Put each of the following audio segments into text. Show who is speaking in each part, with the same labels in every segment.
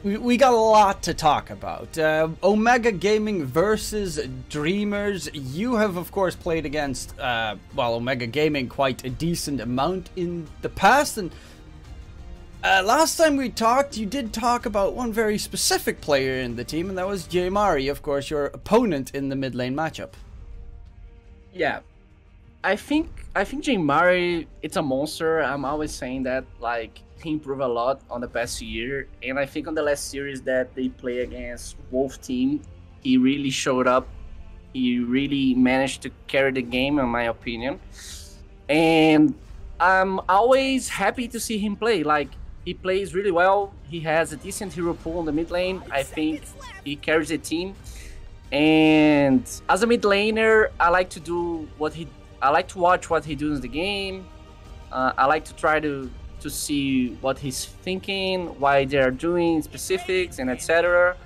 Speaker 1: We got a lot to talk about. Omega Gaming versus Dreamers. You have, of course, played against, well, Omega Gaming quite a decent amount in the past. And last time we talked, you did talk about one very specific player in the team, and that was Mari, of course, your opponent in the mid lane matchup.
Speaker 2: Yeah. I think Mari, it's a monster. I'm always saying that, like, he improved a lot on the past year, and I think on the last series that they play against Wolf team, he really showed up. He really managed to carry the game, in my opinion, and I'm always happy to see him play. Like, he plays really well. He has a decent hero pool on the mid lane. I think he carries the team, and as a mid laner, I like to watch what he does in the game. I like to try to see what he's thinking, why they're doing specifics, and etc.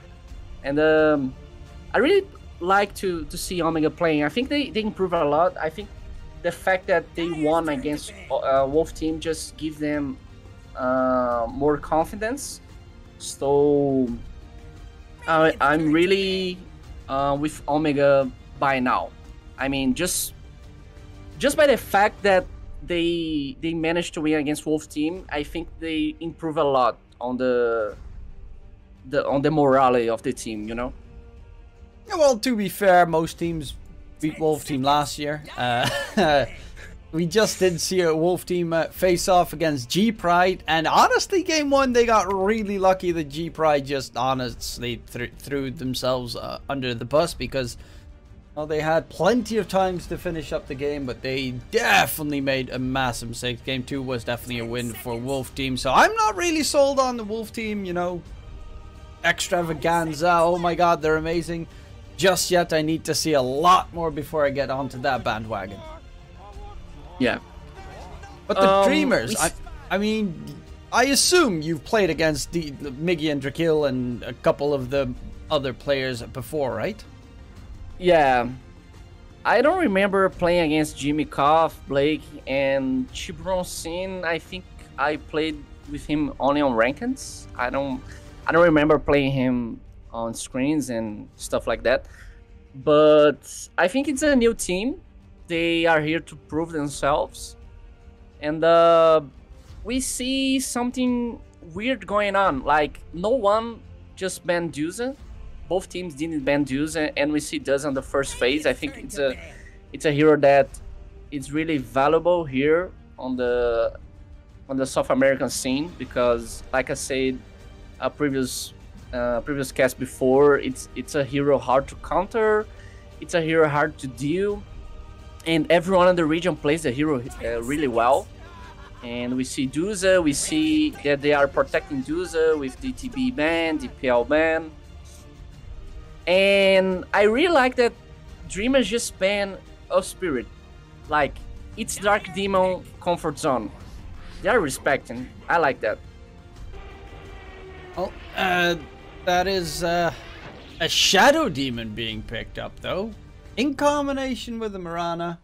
Speaker 2: And I really like to see Omega playing. I think they improve a lot. I think the fact that they won against Wolf team just gives them more confidence. So I'm really with Omega by now. I mean, just by the fact that they managed to win against Wolf team, I think they improve a lot on the morale of the team, you know?
Speaker 1: Yeah, well, to be fair, most teams beat Wolf team last year. We just did see a Wolf team face off against G Pride, and honestly, game one they got really lucky that G Pride just honestly threw themselves under the bus, because well, they had plenty of times to finish up the game, but they definitely made a massive mistake. Game 2 was definitely a win for Wolf team, so I'm not really sold on the Wolf team, you know, extravaganza, oh my god, they're amazing. Just yet, I need to see a lot more before I get onto that bandwagon.
Speaker 2: Yeah.
Speaker 1: But the Dreamers, I mean, I assume you've played against the Miggy and Drakil and a couple of the other players before, right?
Speaker 2: Yeah, I don't remember playing against Jimmy Koff, Blake, and Chibron. I think I played with him only on rankeds. I don't remember playing him on screens and stuff like that. But I think it's a new team. They are here to prove themselves, and we see something weird going on. Like, no one just banned Duza. Both teams didn't ban Duza, and we see Duz on the first phase. I think it's a hero that is really valuable here on the South American scene, because, like I said, a previous cast before, it's a hero hard to counter, it's a hero hard to deal, and everyone in the region plays the hero really well. And we see Duza, we see that they are protecting Duza with DTB ban, DPL ban. And I really like that Dreamers just ban a spirit. Like, it's Dark Demon comfort zone. They are respecting. I like that.
Speaker 1: Oh, that is a Shadow Demon being picked up, though, in combination with the Mirana.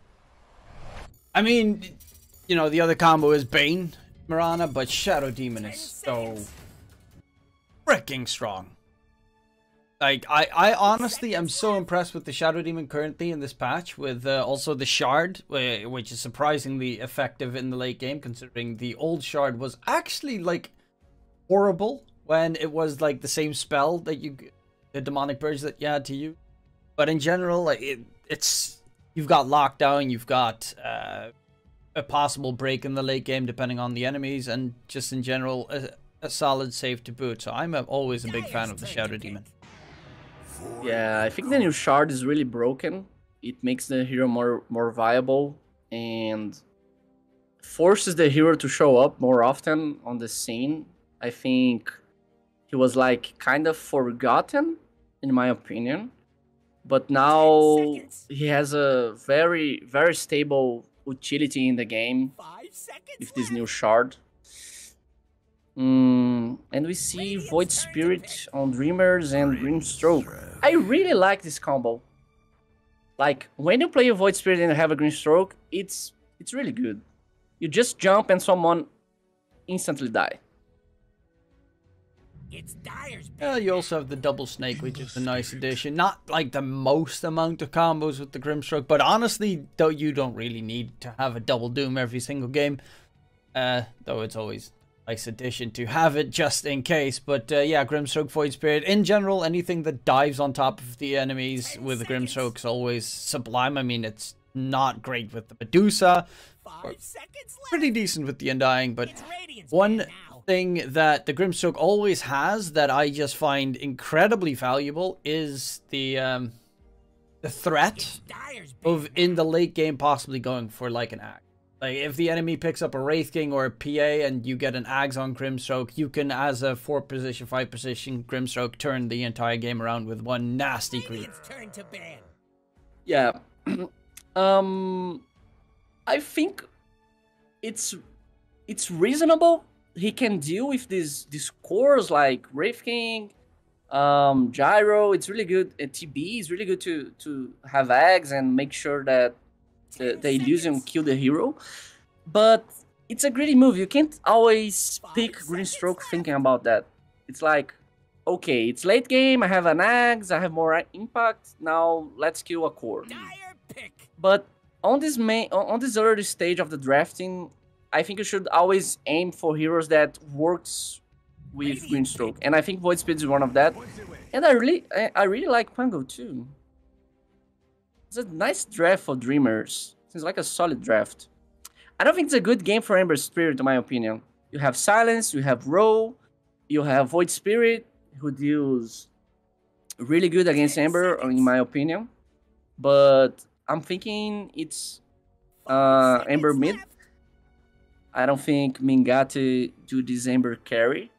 Speaker 1: I mean, you know, the other combo is Bane, Mirana, but Shadow Demon is so freaking strong. Like, I honestly am so impressed with the Shadow Demon currently in this patch, with also the Shard, which is surprisingly effective in the late game, considering the old Shard was actually, like, horrible when it was, like, the same spell that the Demonic Bridge that you had to use. But in general, like, you've got Lockdown, you've got a possible break in the late game depending on the enemies, and just in general, a solid save to boot. So I'm always a big fan of the Shadow Demon.
Speaker 2: Yeah, I think the new Shard is really broken. It makes the hero more viable and forces the hero to show up more often on the scene. I think he was, like, kind of forgotten, in my opinion. But now he has a very, very stable utility in the game with this new Shard. And we see Void Spirit on Dreamers and Green Stroke. I really like this combo. Like, when you play a Void Spirit and have a Green Stroke, it's really good. You just jump and someone instantly die.
Speaker 1: You also have the double snake, which is a nice addition. Not like the most amount of combos with the Grimstroke, but honestly, though, you don't really need to have a double doom every single game. Though it's always a nice addition to have it just in case. But yeah, Grimstroke, Void Spirit. In general, anything that dives on top of the enemies with the Grimstroke is always sublime. I mean, it's not great with the Medusa. Pretty decent with the Undying, but one thing that the Grimstroke always has that I just find incredibly valuable is the threat of in the late game possibly going for like an axe. Like if the enemy picks up a Wraith King or a PA and you get an Axe on Grimstroke, you can, as a 4 position, 5 position Grimstroke, turn the entire game around with one nasty creep.
Speaker 2: Yeah. I think it's reasonable. He can deal with these cores like Wraith King, Gyro. It's really good. TB is really good to have eggs and make sure that the Illusion kill the hero. But it's a greedy move. You can't always pick Grimstroke thinking about that. It's like, okay, it's late game. I have an axe. I have more impact. Now let's kill a core. But on this early stage of the drafting, I think you should always aim for heroes that works with Grimstroke, and I think Void Speed is one of that. And I really like Pango too. It's a nice draft for Dreamers. Seems like a solid draft. I don't think it's a good game for Ember Spirit, in my opinion. You have Silence, you have Row, you have Void Spirit, who deals really good against Ember, in my opinion. But I'm thinking it's Ember mid. I don't think Mingate do this Ember carry.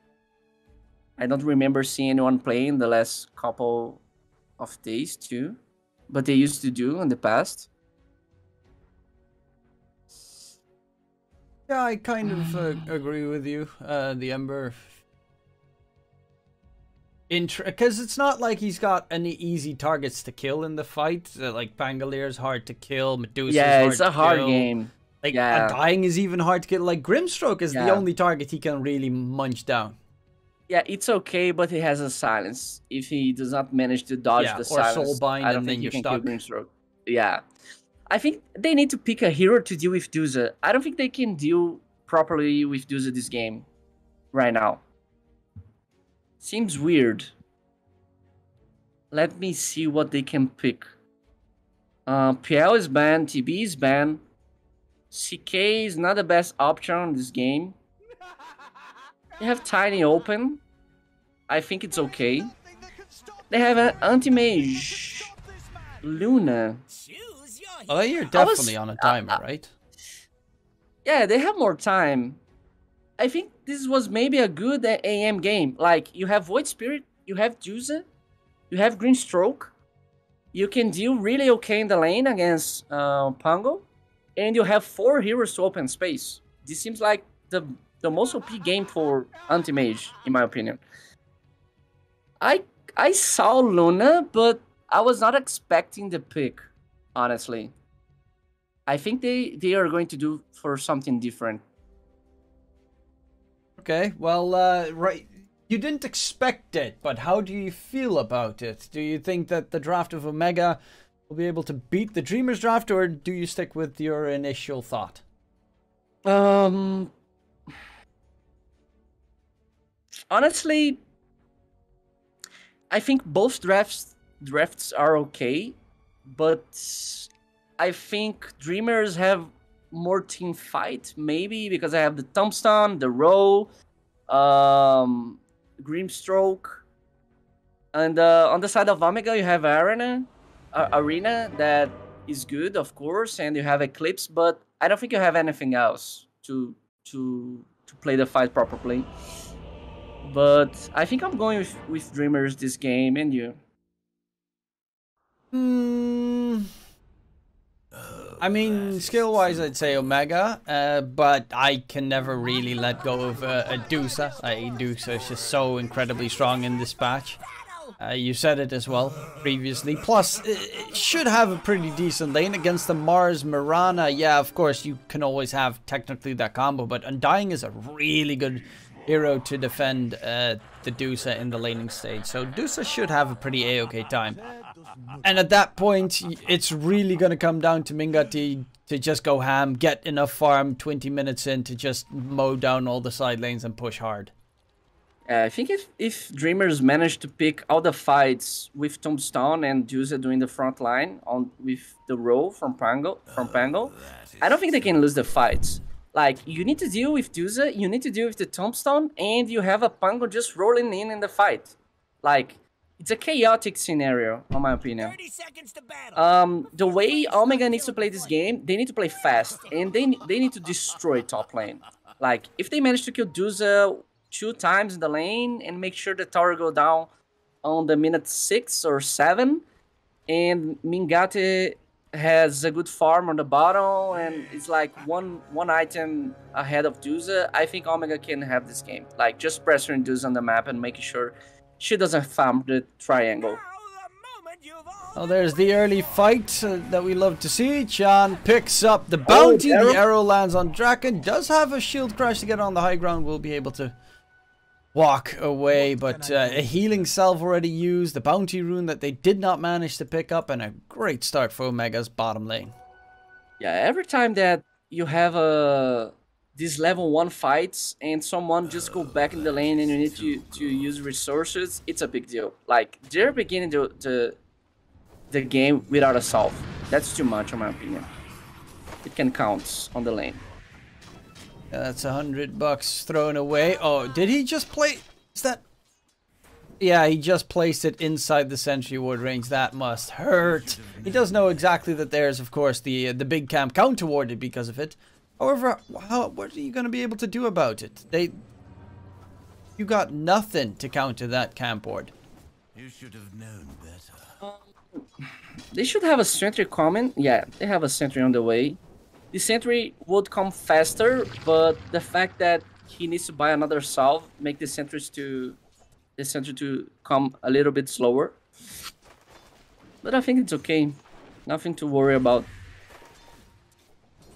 Speaker 2: I don't remember seeing anyone playing the last couple of days too, but they used to do in the past.
Speaker 1: Yeah, I kind of agree with you. The Ember, because it's not like he's got any easy targets to kill in the fight. Like Bangalier's hard to kill, Medusa's hard to kill.
Speaker 2: Yeah, it's a hard game.
Speaker 1: Like, Undying is even hard to kill. Like, Grimstroke is the only target he can really munch down.
Speaker 2: Yeah, it's okay, but he has a silence. If he does not manage to dodge the silence,
Speaker 1: Soulbind,
Speaker 2: I don't think you can kill Grimstroke. Yeah. I think they need to pick a hero to deal with Duza. I don't think they can deal properly with Duza this game right now. Seems weird. Let me see what they can pick. PL is banned, TB is banned. CK is not the best option in this game. They have Tiny open. I think it's okay. They have an anti-mage. Luna.
Speaker 1: Oh, you're definitely on a timer, right?
Speaker 2: Yeah, they have more time. I think this was maybe a good AM game. Like, you have Void Spirit, you have Duza, you have Grimstroke. You can deal really okay in the lane against Pango. And you have 4 heroes to open space. This seems like the most OP game for anti-mage, in my opinion. I saw Luna, but I was not expecting the pick, honestly. I think they are going to do for something different.
Speaker 1: Okay, well, right. You didn't expect it, but how do you feel about it? Do you think that the draft of Omega will be able to beat the Dreamers draft, or do you stick with your initial thought?
Speaker 2: Honestly, I think both drafts are okay, but I think Dreamers have more team fight, maybe because I have the Tombstone, the Row, Grimstroke, and on the side of Omega you have Arena that is good, of course, and you have Eclipse, but I don't think you have anything else to play the fight properly. But I think I'm going with Dreamers this game, and you?
Speaker 1: I mean, skill-wise, I'd say Omega, but I can never really let go of Dusa. Dusa is just so incredibly strong in this patch. You said it as well previously. Plus, it should have a pretty decent lane against the Mars Mirana. Yeah, of course, you can always have technically that combo, but Undying is a really good hero to defend the Dusa in the laning stage. So Dusa should have a pretty A-okay time. And at that point, it's really going to come down to Mingati to just go ham, get enough farm 20 minutes in to just mow down all the side lanes and push hard.
Speaker 2: I think if Dreamers manage to pick all the fights with Tombstone and Dusa doing the front line with the roll from Pango, I don't think they can lose the fights. Like, you need to deal with Dusa, you need to deal with the Tombstone, and you have a Pango just rolling in the fight. Like, it's a chaotic scenario, in my opinion.
Speaker 3: 30 seconds to battle.
Speaker 2: The way Omega needs to play this game, they need to play fast, and they need to destroy top lane. Like, if they manage to kill Dusa 2 times in the lane and make sure the tower go down on the minute 6 or 7, and Mingate has a good farm on the bottom and it's like one item ahead of Dusa, I think Omega can have this game. Like, just pressuring Dusa on the map and making sure she doesn't farm the triangle.
Speaker 1: Oh, there's the early fight that we love to see. Chan picks up the bounty. The arrow lands on Draken. Does have a shield crash to get on the high ground. Will be able to walk away, but a healing salve already used. The bounty rune that they did not manage to pick up, and a great start for Omega's bottom lane.
Speaker 2: Yeah, every time that you have these level 1 fights and someone just go back in the lane and you need to use resources, it's a big deal. Like, they're beginning the game without a salve. That's too much, in my opinion. It can count on the lane.
Speaker 1: That's $100 thrown away. Oh, did he just play? Is that? Yeah, he just placed it inside the sentry ward range. That must hurt. He does know exactly that there's, of course, the big camp counter warded because of it. However, what are you going to be able to do about it? You got nothing to counter that camp ward.
Speaker 3: You should have known better.
Speaker 2: They should have a sentry coming. Yeah, they have a sentry on the way. The sentry would come faster, but the fact that he needs to buy another salve make the sentry to come a little bit slower. But I think it's okay. Nothing to worry about.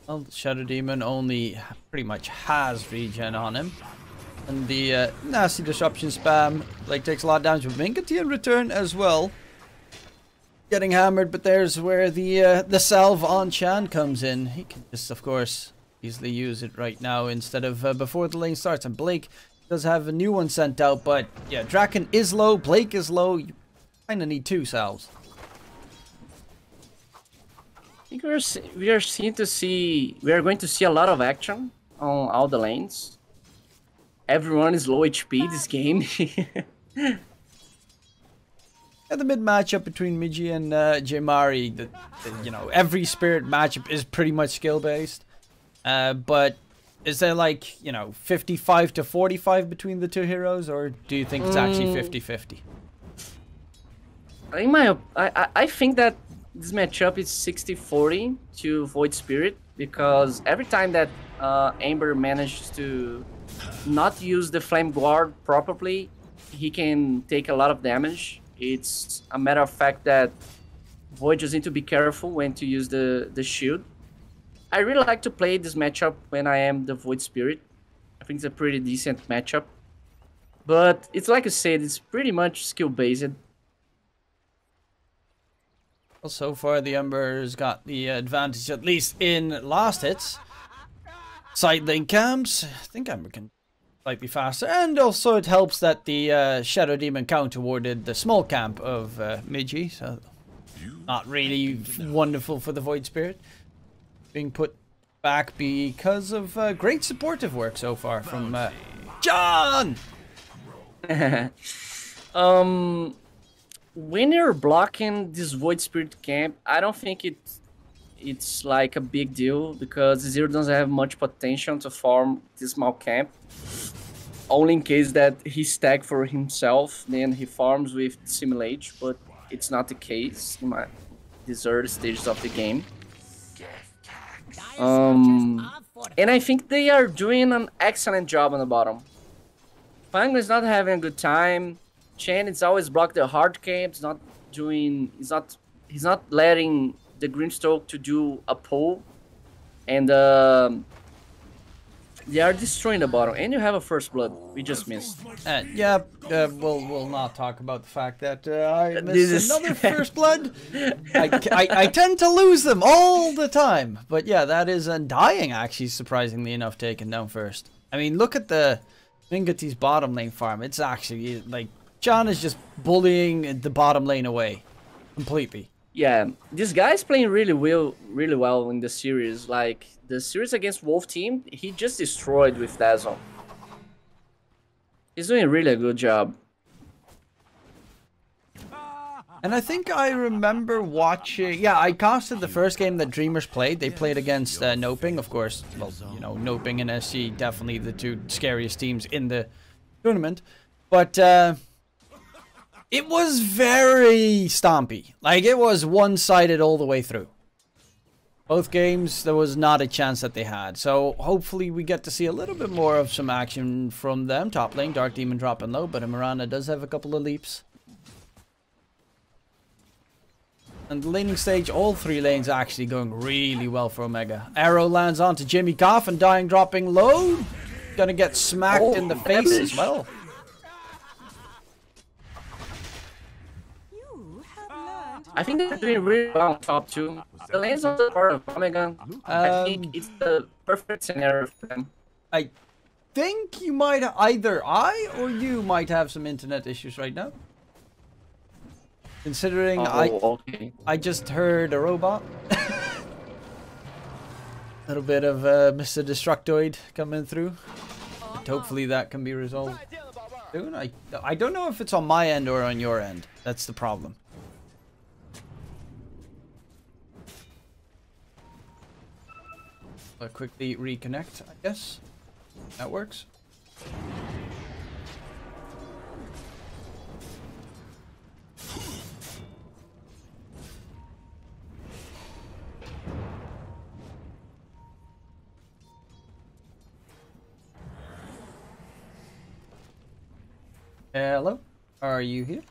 Speaker 1: Well, Shadow Demon only pretty much has regen on him. And the nasty disruption spam like takes a lot of damage, but Mingati in return as well. Getting hammered, but there's where the salve on Chan comes in. He can just, of course, easily use it right now instead of before the lane starts. And Blake does have a new one sent out, but yeah, Draken is low, Blake is low. You kind of need 2 salves.
Speaker 2: I think we are going to see a lot of action on all the lanes. Everyone is low HP this game.
Speaker 1: Yeah, the mid matchup between Miji and Jemari, you know, every spirit matchup is pretty much skill based. But is there like, you know, 55 to 45 between the 2 heroes, or do you think it's actually 50-50?
Speaker 2: I think that this matchup is 60-40 to Void Spirit, because every time that Amber manages to not use the Flame Guard properly, he can take a lot of damage. It's a matter of fact that Void just need to be careful when to use the shield. I really like to play this matchup when I am the Void Spirit. I think it's a pretty decent matchup. But it's like I said, it's pretty much skill based.
Speaker 1: Well, so far the Ember's got the advantage, at least in last hits. Side lane camps, I think Ember can slightly faster, and also it helps that the Shadow Demon counter warded the small camp of Miji, so not really wonderful for the Void Spirit. Being put back because of great supportive work so far from John!
Speaker 2: When you're blocking this Void Spirit camp, I don't think it's like a big deal, because Zero doesn't have much potential to form this small camp. Only in case that he stack for himself, then he farms with Simulate, but it's not the case in these early stages of the game. And I think they are doing an excellent job on the bottom. Pango is not having a good time. Chen is always blocked the hard camp. He's not letting the Grimstroke to do a pull. And They are destroying the bottom, and you have a first blood. We just missed.
Speaker 1: Yeah, we'll not talk about the fact that I missed another first blood. I tend to lose them all the time. But yeah, that is Undying actually, surprisingly enough, taken down first. I mean, look at the Mingati's bottom lane farm. It's actually, like, John is just bullying the bottom lane away completely.
Speaker 2: Yeah, this guy's playing really well in the series. Like, the series against Wolf team, he just destroyed with Dazzle. He's doing really a good job.
Speaker 1: And I think I remember watching... Yeah, I casted the first game that Dreamers played. They played against Noping, of course. Well, you know, Noping and SG, definitely the two scariest teams in the tournament. But... it was very stompy. Like, it was one-sided all the way through. Both games, there was not a chance that they had. So, hopefully we get to see a little bit more of some action from them. Top lane, Dark Demon dropping low, but Mirana does have a couple of leaps. And the laning stage, all three lanes actually going really well for Omega. Arrow lands onto Jimmy Goff, and Dying dropping low. Gonna get smacked in the face as well.
Speaker 2: I think they're doing really well on top too. The lane's on the part of Omega. I think it's the perfect scenario for them.
Speaker 1: I think you might, either I or you might have some internet issues right now. Considering I just heard a robot. Little bit of Mr. Destructoid coming through. But hopefully that can be resolved soon. I don't know if it's on my end or on your end. That's the problem. I'll quickly reconnect, I guess. That works. Hello? Are you here?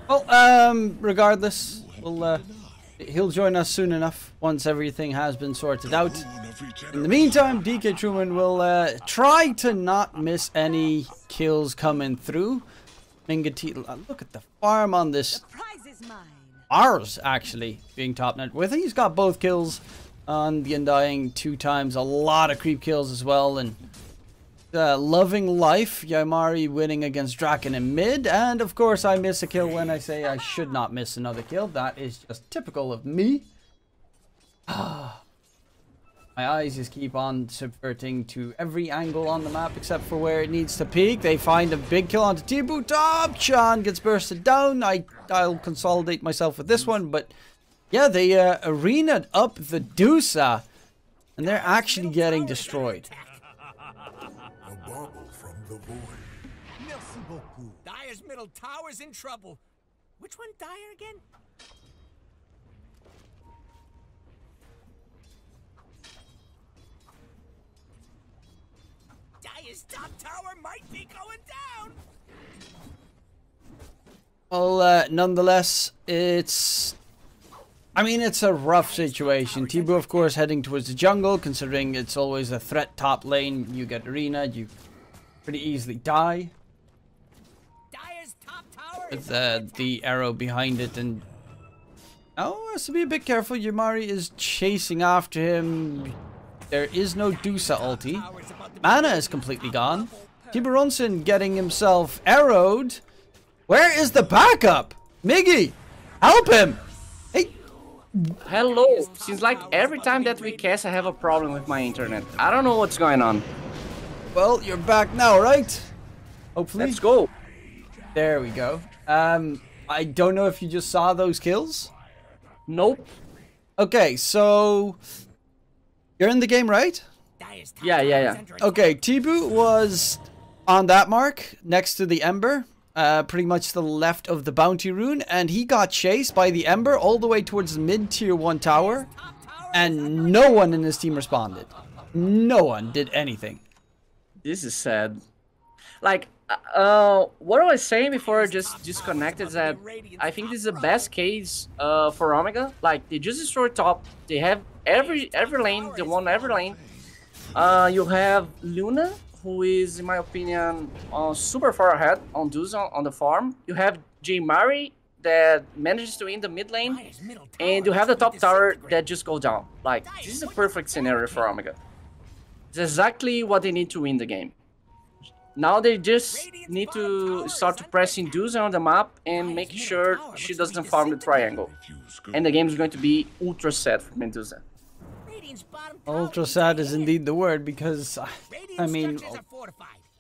Speaker 1: Well, regardless, he'll join us soon enough once everything has been sorted out. In the meantime, DKTruman will try to not miss any kills coming through. Mingati, look at the farm on this. Ours, actually, being top net with. He's got both kills on the Undying 2 times. A lot of creep kills as well. And loving life. Yamari winning against Draken in mid. And of course, I miss a kill when I say I should not miss another kill. That is just typical of me. My eyes just keep on subverting to every angle on the map except for where it needs to peak. They find a big kill onto Tibu. Top Chan gets bursted down. I'll consolidate myself with this one. But yeah, they arena'd up the Dusa. And they're actually getting destroyed.
Speaker 3: From the void. Merci beaucoup. Dire's middle tower's in trouble. Which one, Dire again? Dire's top tower might be going down.
Speaker 1: Well, nonetheless, it's a rough situation. Tibu, of course, heading towards the jungle, considering it's always a threat top lane. You get arena, you pretty easily die. With the arrow behind it, and oh, has to be a bit careful. Yamari is chasing after him. There is no Dusa ulti. Mana is completely gone. Tiburonson getting himself arrowed. Where is the backup? Miggy, help him! Hey.
Speaker 2: Hello. Seems like every time that we cast, I have a problem with my internet. I don't know what's going on.
Speaker 1: Well, you're back now, right? Hopefully.
Speaker 2: Let's go.
Speaker 1: There we go. I don't know if you just saw those kills.
Speaker 2: Nope.
Speaker 1: Okay, so you're in the game, right?
Speaker 2: Yeah.
Speaker 1: Okay, Tibu was on that mark next to the Ember, pretty much to the left of the bounty rune, and he got chased by the Ember all the way towards the mid tier 1 tower, and no one in his team responded. No one did anything.
Speaker 2: This is sad. Like, What I was saying before I just disconnected is that I think this is the best case for Omega. Like, they just destroy top. They have every lane. They won every lane. You have Luna, who is, in my opinion, super far ahead on Duza on the farm. You have Mari that manages to win the mid lane, and you have the top tower that just goes down. Like, this is a perfect scenario for Omega. It's exactly what they need to win the game. Now they just need to start to pressing Duza on the map and make sure she doesn't farm the triangle. And the game is going to be ultra sad for Medusa.
Speaker 1: Ultra sad is indeed the word, because, I mean,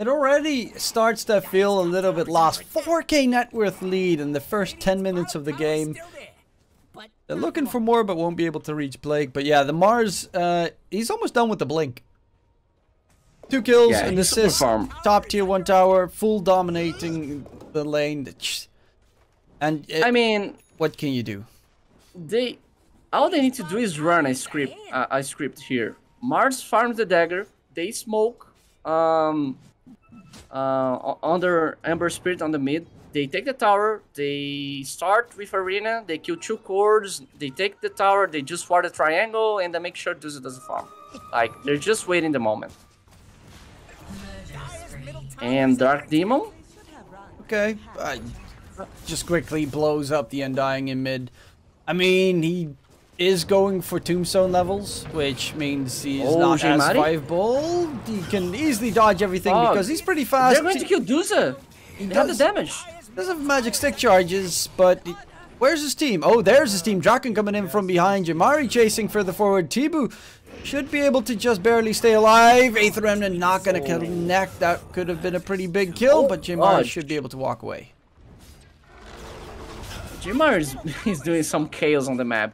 Speaker 1: it already starts to feel a little bit lost. 4K net worth lead in the first 10 minutes of the game. They're looking for more, but won't be able to reach Blake. But yeah, the Mars, he's almost done with the blink. 2 kills, an assist, top tier 1 tower, full dominating the lane. And
Speaker 2: I mean,
Speaker 1: what can you do?
Speaker 2: All they need to do is run a script here. Mars farms the dagger. They smoke under Ember Spirit on the mid. They take the tower. They start with Arena. They kill 2 cores. They take the tower. They just ward the triangle, and they make sure Duza doesn't farm. Like, they're just waiting the moment. And Dark Demon.
Speaker 1: Okay, just quickly blows up the Undying in mid. I mean, he is going for Tombstone levels, which means he's not as survivable. He can easily dodge everything because he's pretty fast.
Speaker 2: They're going to kill Duza. He does the damage.
Speaker 1: Does have magic stick charges, but where's his team? Oh, there's his team. Draken coming in from behind. Jamari chasing further forward. Tibu should be able to just barely stay alive. Aether Remnant not going to connect. That could have been a pretty big kill, but Jamari should be able to walk away.
Speaker 2: Jamari is doing some chaos on the map.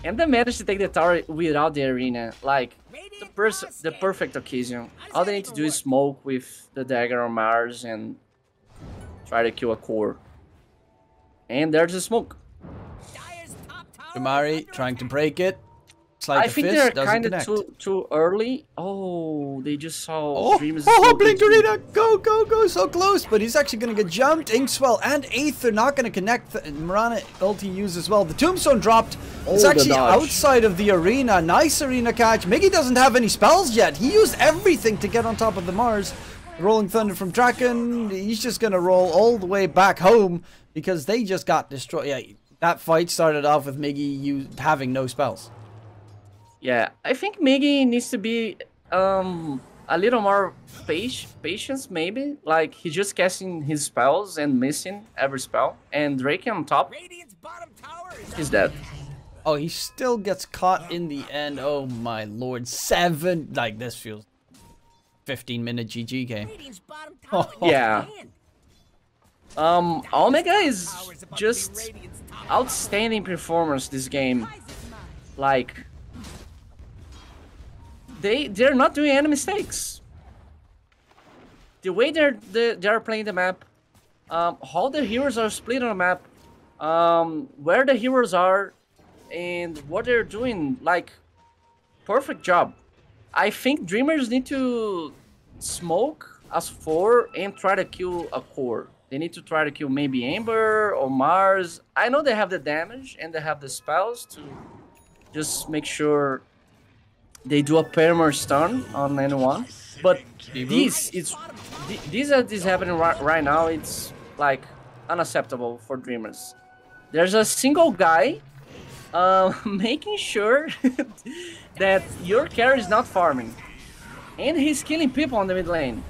Speaker 2: And they managed to take the tower without the arena. Like, the perfect occasion. All they need to do is smoke with the dagger on Mars and try to kill a core. And there's the smoke.
Speaker 1: Jamari trying to break it.
Speaker 2: I think they're kind of too early. Oh, they just saw Dreamers.
Speaker 1: Blink Arena! Go, go, go! So close, but he's actually going to get jumped. Inkswell and Aether not going to connect. Mirana ulti used as well. The Tombstone dropped. It's actually outside of the arena. Nice arena catch. Miggy doesn't have any spells yet. He used everything to get on top of the Mars. Rolling Thunder from Draken. He's just going to roll all the way back home because they just got destroyed. Yeah, that fight started off with Miggy having no spells.
Speaker 2: Yeah, I think Miggy needs to be a little more patience, maybe. Like, he's just casting his spells and missing every spell. And Drake on top, he's dead.
Speaker 1: Oh, he still gets caught in the end. Oh my lord, 7. Like, this feels 15-minute GG game.
Speaker 2: Yeah. Omega is just outstanding performance this game. Like, they're not doing any mistakes. The way they're playing the map, how the heroes are split on the map, where the heroes are, and what they're doing, like, perfect job. I think Dreamers need to smoke as 4 and try to kill a core. They need to try to kill maybe Amber or Mars. I know they have the damage and they have the spells to just make sure they do a perma stun on anyone, but this happening right now. It's like unacceptable for Dreamers. There's a single guy making sure that your carry is not farming, and he's killing people on the mid lane.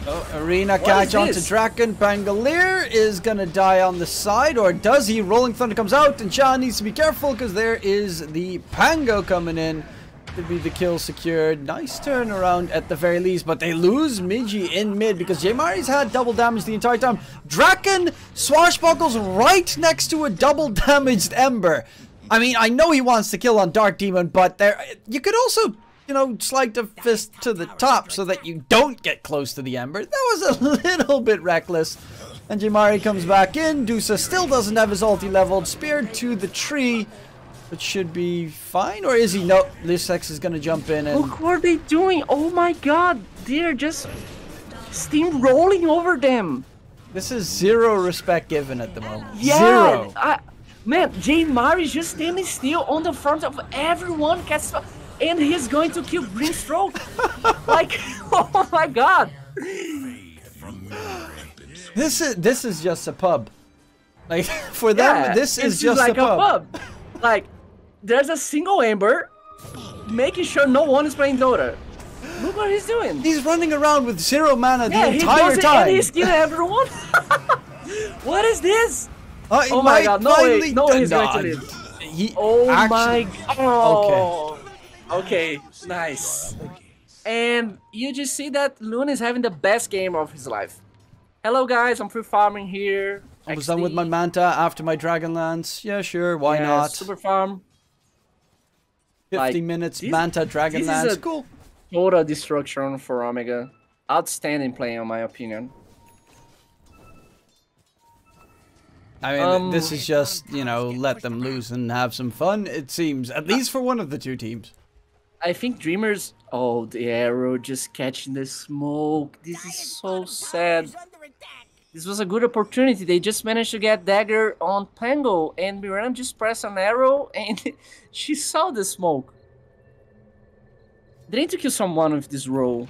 Speaker 1: Oh, arena catch onto Draken. Pangolier is gonna die on the side, or does he? Rolling Thunder comes out, and Sean needs to be careful because there is the Pango coming in. Could be the kill secured. Nice turnaround at the very least, but they lose Migi in mid because Jamari's had double damage the entire time. Draken swashbuckles right next to a double damaged Ember. I mean, I know he wants to kill on Dark Demon, but you could also, you know, slide the fist to the top so that you don't get close to the Ember. That was a little bit reckless. And Jamari comes back in. Dusa still doesn't have his ulti leveled. Speared to the tree. It should be fine, or is he? No, Lisex is gonna jump in and...
Speaker 2: Look what are they doing? Oh my god, they're just steamrolling over them.
Speaker 1: This is zero respect given at the moment.
Speaker 2: Yeah,
Speaker 1: Zero.
Speaker 2: Man, Jay Mari's just standing still on the front of everyone, and he's going to kill Green Stroke. Like, oh my god.
Speaker 1: This is just a pub. Like, for them, this is just
Speaker 2: like
Speaker 1: a pub.
Speaker 2: Like, there's a single Ember, making sure no one is playing Dota. Look what he's doing.
Speaker 1: He's running around with 0 mana the entire time.
Speaker 2: And he's killing everyone. What is this?
Speaker 1: Oh
Speaker 2: my god, no way, he's going to live. My god. Okay, nice. And you just see that Luna is having the best game of his life. Hello guys, I'm free farming here.
Speaker 1: I was done with my Manta after my Dragonlance. Yeah, sure, why not?
Speaker 2: Super farm.
Speaker 1: 50 minutes, Manta, Dragonlance, cool.
Speaker 2: Total destruction for Omega. Outstanding play, in my opinion.
Speaker 1: I mean, this is just, you know, let them lose and have some fun, it seems. At least for one of the two teams.
Speaker 2: I think Dreamers... Oh, the arrow just catching the smoke. This is so sad. This was a good opportunity. They just managed to get dagger on Pango, and Miranda just pressed an arrow, and she saw the smoke. They need to kill someone with this role.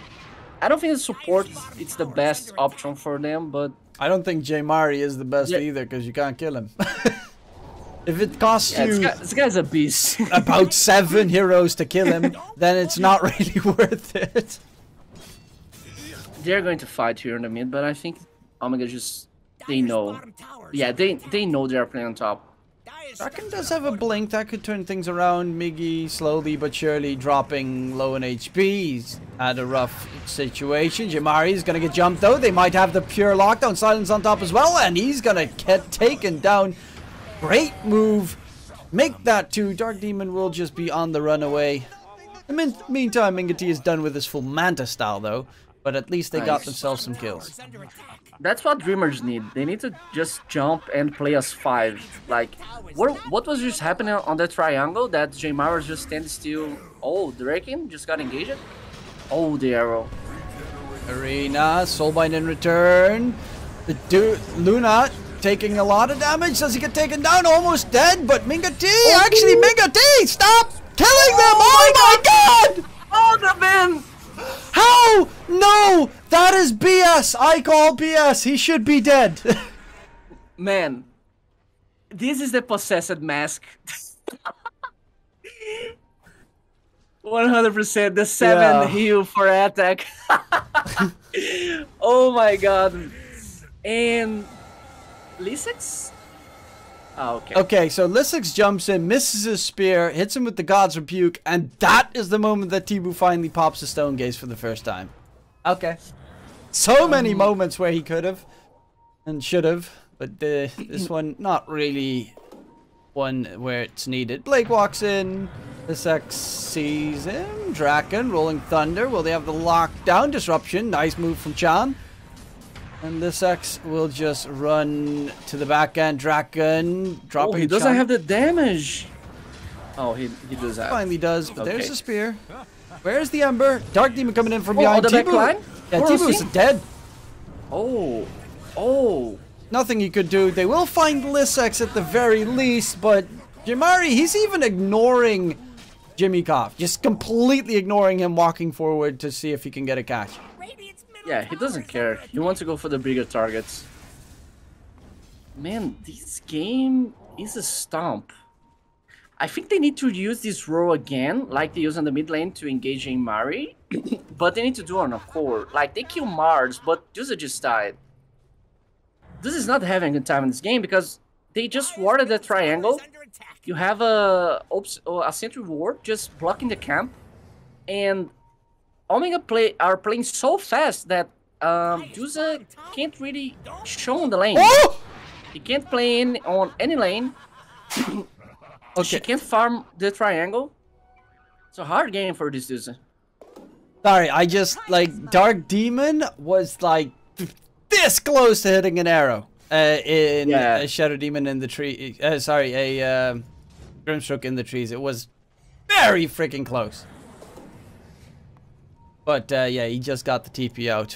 Speaker 2: I don't think the support it's the best option for them, but...
Speaker 1: I don't think J Mari is the best either, because you can't kill him. If it costs you
Speaker 2: this guy's a beast.
Speaker 1: about 7 heroes to kill him, then it's not really worth it.
Speaker 2: They're going to fight here in the mid, but I think Omega just... They know. Yeah, they know they're playing on top.
Speaker 1: Draken does have a blink that could turn things around. Miggy slowly but surely dropping low in HP. He's had a rough situation. Jamari's gonna get jumped though. They might have the pure lockdown silence on top as well, and he's gonna get taken down. Great move. Make that 2. Dark Demon will just be on the runaway. In the meantime, Mingati is done with his full Manta style though, but at least they got themselves some kills.
Speaker 2: That's what Dreamers need. They need to just jump and play as 5. Like, what was just happening on that triangle that Jaymar was just standing still? Oh, Draken just got engaged? Oh, the arrow.
Speaker 1: Arena, Soulbind in return. The Luna taking a lot of damage. Does he get taken down? Almost dead, but Mingati, actually Mingati, stop killing them! Oh my god!
Speaker 2: Oh, the man!
Speaker 1: How? No! That is BS! I call BS! He should be dead!
Speaker 2: Man, this is the possessed mask. 100% the 7 heal for attack. Oh my god. And... Lisix? Oh, okay.
Speaker 1: Okay, so Lisix jumps in, misses his spear, hits him with the God's Rebuke, and that is the moment that Tibu finally pops a Stone Gaze for the first time. Okay. So many moments where he could have and should have, but this one, not really one where it's needed. Blake walks in, Lisix sees him, Draken, Rolling Thunder, will they have the lockdown? Disruption, nice move from Chan. And this X will just run to the back end. Draken dropping.
Speaker 2: Oh, he doesn't have the damage. Oh, he does have.
Speaker 1: Finally does, but there's the spear. Where's the Ember? Dark Demon coming in from behind.
Speaker 2: On the back line?
Speaker 1: Yeah, Tibu's dead.
Speaker 2: Oh.
Speaker 1: Nothing he could do. They will find Lisix at the very least, but Jamari, he's even ignoring Jimmy Koff. Just completely ignoring him, walking forward to see if he can get a catch.
Speaker 2: Yeah, he doesn't care. He wants to go for the bigger targets. Man, this game is a stomp. I think they need to use this role again, like they use on the mid lane to engage in Mari. But they need to do on a core. Like, they kill Mars, but Juza just died. This is not having a good time in this game because they just warded the triangle. You have a sentry ward just blocking the camp. And Omega are playing so fast that Juza can't really show on the lane.
Speaker 1: Oh!
Speaker 2: He can't play on any lane.
Speaker 1: Okay.
Speaker 2: She can't farm the triangle. It's a hard game for this Juza.
Speaker 1: Sorry, I just, like, Dark Demon was, like, this close to hitting an arrow in a Shadow Demon in the tree. Sorry, a Grimstroke in the trees. It was very freaking close. But, yeah, he just got the TP out.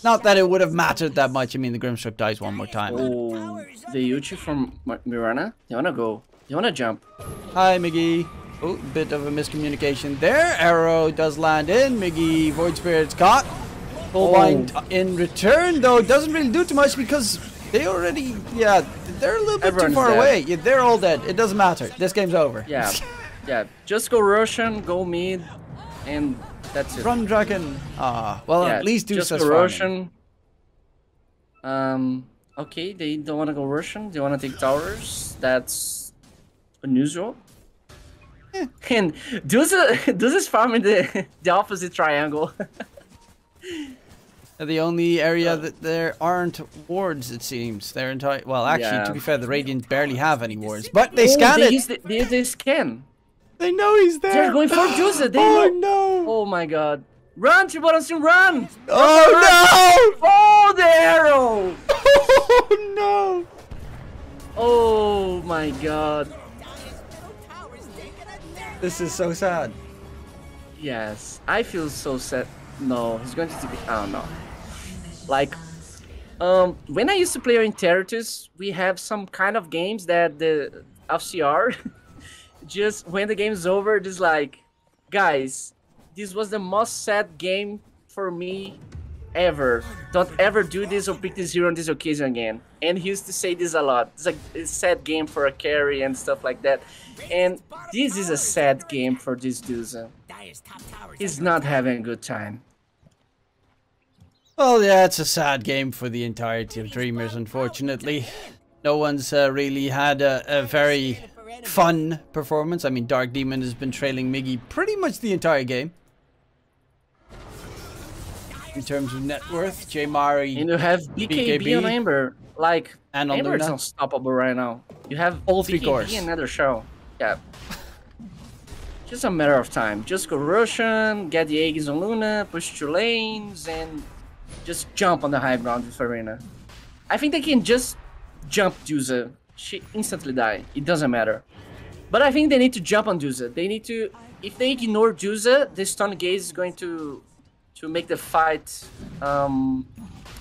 Speaker 1: Not that it would have mattered that much. I mean, the Grimstroke dies one more time.
Speaker 2: Oh, the Uchi from Mirana. They wanna go. They wanna jump.
Speaker 1: Hi, Miggy. Oh, bit of a miscommunication there. Arrow does land in. Miggy, Void Spirit's caught. Soulbind in return, though, doesn't really do too much because they already, yeah, they're a little bit too far away. Yeah, they're all dead. It doesn't matter. This game's over.
Speaker 2: Yeah, yeah. Just go Roshan, go mid, and that's it.
Speaker 1: Run Dragon. Ah, well,
Speaker 2: Yeah,
Speaker 1: at least do
Speaker 2: just
Speaker 1: such
Speaker 2: go
Speaker 1: farming.
Speaker 2: Roshan. Okay, they don't want to go Roshan. They want to take towers. That's unusual. And Deuce is farming the opposite triangle.
Speaker 1: The only area that there aren't wards, it seems. Their entire, well, actually, to be fair, the Radiant barely have any wards, but they scan it.
Speaker 2: They scan.
Speaker 1: They know he's there.
Speaker 2: They're going for Deuce. They
Speaker 1: oh
Speaker 2: know.
Speaker 1: no!
Speaker 2: Oh my god! Run, Tribunal, run!
Speaker 1: Oh no!
Speaker 2: Oh, the arrow!
Speaker 1: Oh no!
Speaker 2: Oh my god!
Speaker 1: This is so sad.
Speaker 2: Yes, I feel so sad. No, he's going to be. Oh no! Like, when I used to play in Territus, we have some kind of games that the FCR just when the game's over, just like, guys, this was the most sad game for me ever. Don't ever do this or pick this hero on this occasion again. And he used to say this a lot. It's like a sad game for a carry and stuff like that. And this is a sad game for this Duza. He's not having a good time.
Speaker 1: Well, yeah, it's a sad game for the entirety of Dreamers, unfortunately. No one's really had a very fun performance. I mean, Dark Demon has been trailing Miggy pretty much the entire game. In terms of net worth, J Mari.
Speaker 2: And you have BKB on Amber. Like,
Speaker 1: and on
Speaker 2: Amber is
Speaker 1: Luna.
Speaker 2: unstoppable right now. You have
Speaker 1: all three
Speaker 2: BKB
Speaker 1: cores.
Speaker 2: and another show. Yeah. Just a matter of time. Just go Roshan, get the Aegis on Luna, push 2 lanes, and just jump on the high ground with Arena. I think they can just jump Duza. She instantly die. It doesn't matter. But I think they need to jump on Duza. They need to... If they ignore Duza, the Stun Gaze is going to make the fight a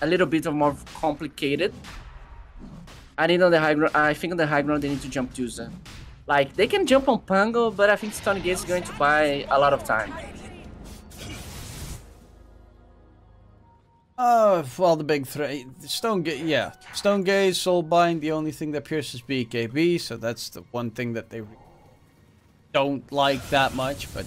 Speaker 2: little bit more complicated. I think on the high ground they need to jump Duza. Like, they can jump on Pango, but I think Stun Gaze is going to buy a lot of time.
Speaker 1: Well, the big three. Stone Gaze, Soulbind, the only thing that pierces BKB, so that's the one thing that they don't like that much, but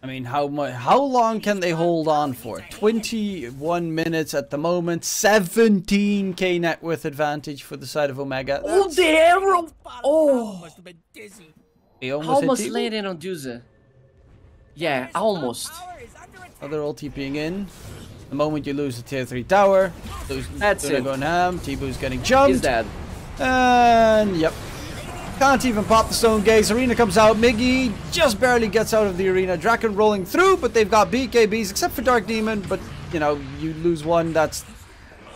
Speaker 1: I mean, how long can they hold on for? 21 minutes at the moment, 17k net worth advantage for the side of Omega.
Speaker 2: Oh, the arrow! Oh!
Speaker 3: Must have been dizzy.
Speaker 1: He
Speaker 2: almost landed on Duza. Yeah, almost.
Speaker 1: They're all TPing in. The moment you lose the tier 3 tower,
Speaker 2: that's it.
Speaker 1: Going ham. T-Boo's getting jumped.
Speaker 2: He's dead.
Speaker 1: And yep. Can't even pop the Stone Gaze. Arena comes out. Miggy just barely gets out of the arena. Draken rolling through, but they've got BKBs except for Dark Demon. But, you know, you lose one, that's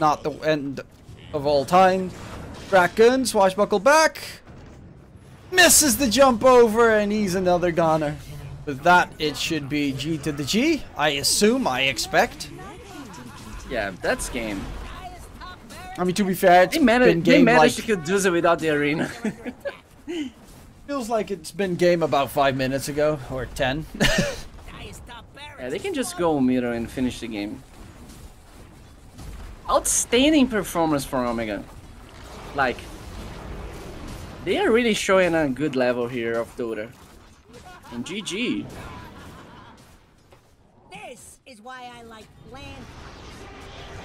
Speaker 1: not the end of all time. Draken, swashbuckle back. Misses the jump over, and he's another goner. With that, it should be G to the G. I assume, I expect.
Speaker 2: Yeah, that's game.
Speaker 1: I mean, to be fair, it's been game
Speaker 2: they managed
Speaker 1: like...
Speaker 2: to do it without the arena.
Speaker 1: Feels like it's been game about 5 minutes ago, or 10.
Speaker 2: Yeah, they can just go middle and finish the game. Outstanding performance from Omega. Like, they are really showing a good level here of Dota. And GG.
Speaker 3: This is why I like land.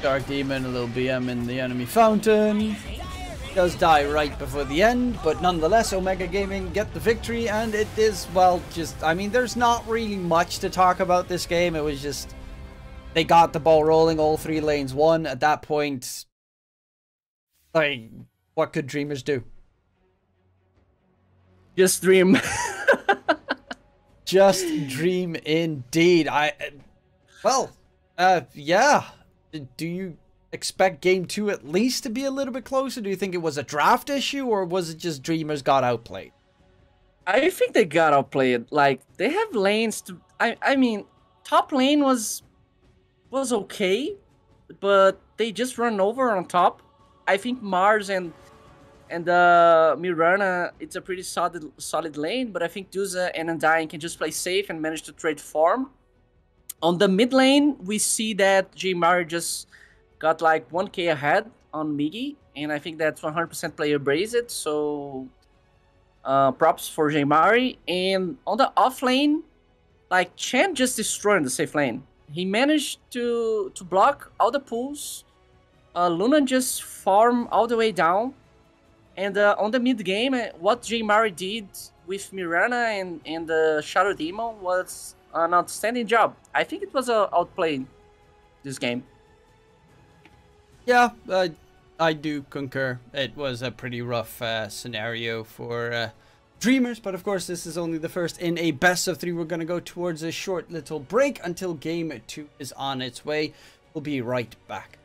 Speaker 1: Dark Demon, a little BM in the enemy fountain. Does die right before the end, but nonetheless, Omega Gaming get the victory, and it is, well, just, I mean, there's not really much to talk about this game. It was just, they got the ball rolling, all 3 lanes won. At that point, like, what could Dreamers do?
Speaker 2: Just dream.
Speaker 1: Just dream indeed. Yeah. Do you expect game 2 at least to be a little bit closer? Do you think it was a draft issue, or was it just Dreamers got outplayed?
Speaker 2: I think they got outplayed. Like, they have lanes to... I mean, top lane was okay. but they just run over on top. I think Mars and Mirana, it's a pretty solid lane, but I think Duza and Undying can just play safe and manage to trade farm. On the mid lane, we see that Jmari just got like 1k ahead on Miggy, and I think that's 100% player braced, so props for Jmari. And on the off lane, like Chen just destroyed the safe lane. He managed to block all the pulls. Luna just farm all the way down. And on the mid game, what Jmari did with Mirana and the Shadow Demon was an outstanding job. I think it was outplayed this game.
Speaker 1: Yeah, I do concur. It was a pretty rough scenario for Dreamers, but of course this is only the first in a best of 3. We're going to go towards a short little break until game 2 is on its way. We'll be right back.